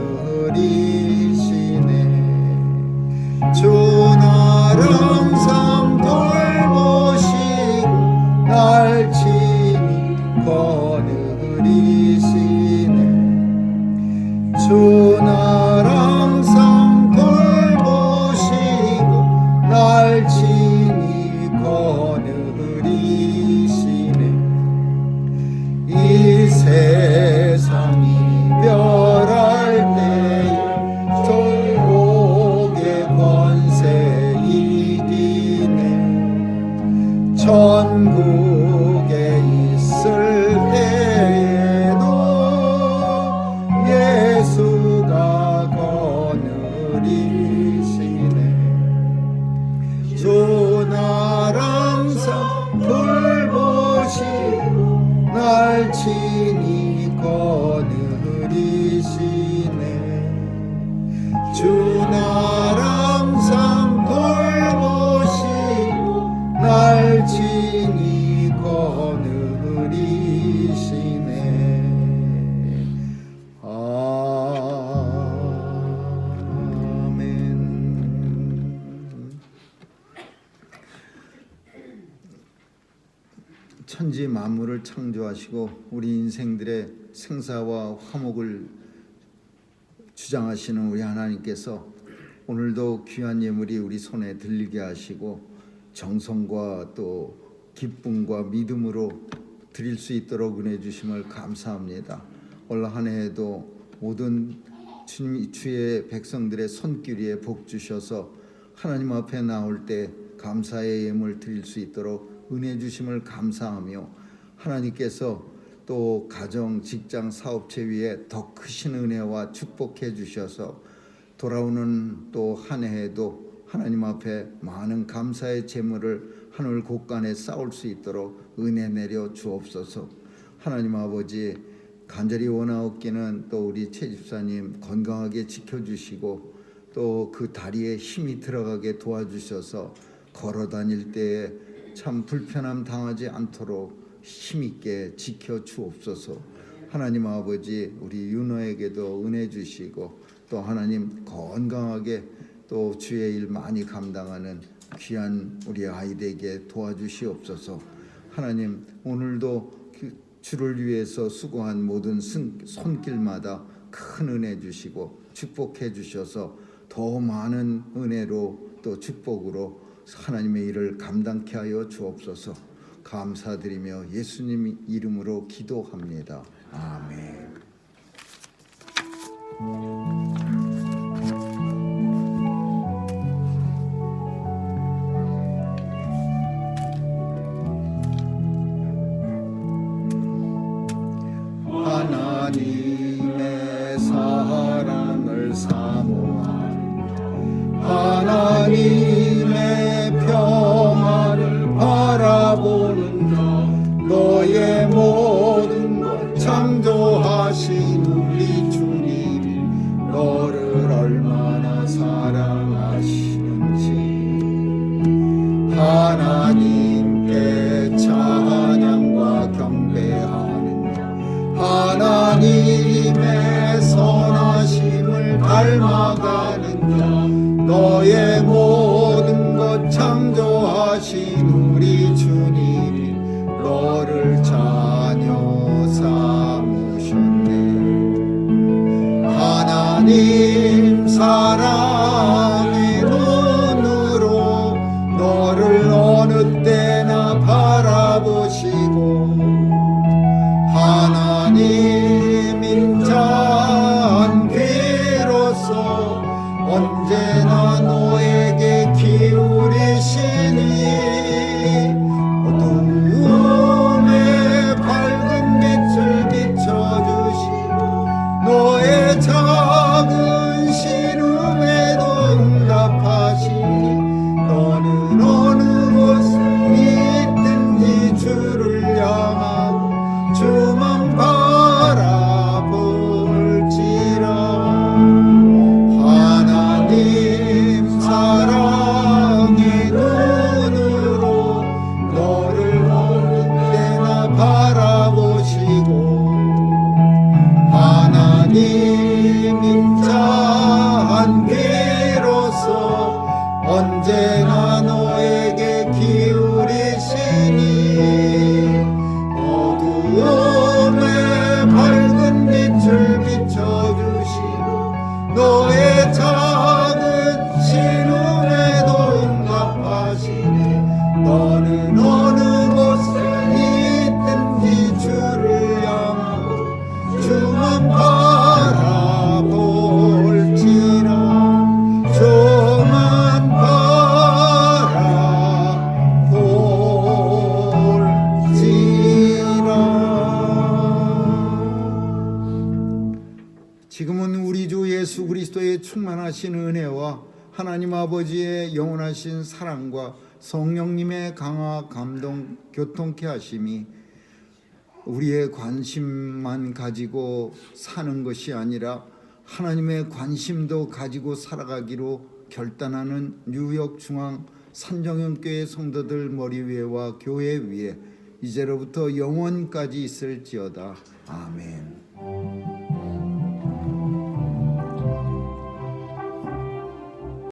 주 날 항상 돌보시고 날 친히 거느리시네. 주 날 항상 돌보시고 날 친히 거느리시네. 이 세상 이별할 때에 천국의 권세 이기네. 천국에 있을 때에도 예수가 거느리시네. 주 날 항상 돌보시고 날 친히 거느리시네. 주 날 항상 돌보시고 날 친히 거느리시네. 아멘. 천지 만물을 창조하시고 우리 인생들의 생사와 화목을 주장하시는 우리 하나님께서 오늘도 귀한 예물이 우리 손에 들리게 하시고 정성과 또 기쁨과 믿음으로 드릴 수 있도록 은혜 주심을 감사합니다. 올 한 해에도 모든 주의 백성들의 손길 위에 복 주셔서 하나님 앞에 나올 때 감사의 예물 드릴 수 있도록 은혜 주심을 감사하며, 하나님께서 또 가정, 직장, 사업체 위에 더 크신 은혜와 축복해 주셔서 돌아오는 또 한 해에도 하나님 앞에 많은 감사의 제물을 하늘 곳간에 쌓을 수 있도록 은혜 내려 주옵소서. 하나님 아버지, 간절히 원하옵기는 또 우리 최 집사님 건강하게 지켜주시고 또 그 다리에 힘이 들어가게 도와주셔서 걸어 다닐 때에 참 불편함 당하지 않도록 힘있게 지켜 주옵소서. 하나님 아버지, 우리 윤호에게도 은혜 주시고 또 하나님 건강하게 또 주의 일 많이 감당하는 귀한 우리 아이들에게 도와주시옵소서. 하나님, 오늘도 주를 위해서 수고한 모든 손길마다 큰 은혜 주시고 축복해 주셔서 더 많은 은혜로 또 축복으로 하나님의 일을 감당케 하여 주옵소서. 감사드리며 예수님 이름으로 기도합니다. 아멘. 하나님의 사랑을 사모하며 하나님의 평안을 바라보는 자, 너의 모든 것 창조하신 우리 주님이 너를 얼마나 사랑하시는지 하나님께 찬양과 경배하는 자, 하나님의 선하심을 닮아가는 자, 너의 모든 것 창조하신 우리 주님이 너를 자녀 삼으셨네. 하나님 사랑의 눈으로 너를 어느 때나 바라보시고 하나님 인자한 귀로서 언제나 너에게 기울이시니 어두움에 밝은 빛을 비춰주시고 너의 작은 신음에도 응답하시니 너는 어느 곳에 있든지 주를 향하고 주만 바라볼지라. 하나님 사랑의 눈으로 너를 어느 때나 바라보시고 하나님 인자한 귀로서 언제나 너에게 기울이시니 어두움에 밝은 빛을 비춰주시고 너의 작은 신음에도 응답하시니 너는 어느 곳에 있든지 주를 향하고 주만 바라볼지라. 주만 바라볼지라. 지금은 우리 주 예수 그리스도의 충만하신 은혜와 하나님 아버지의 영원하신 사랑과 성령님의 강화 감동 교통케 하심이 우리의 관심만 가지고 사는 것이 아니라 하나님의 관심도 가지고 살아가기로 결단하는 뉴욕 중앙 산정형교회 성도들 머리 위에와 교회 위에 이제로부터 영원까지 있을지어다. 아멘.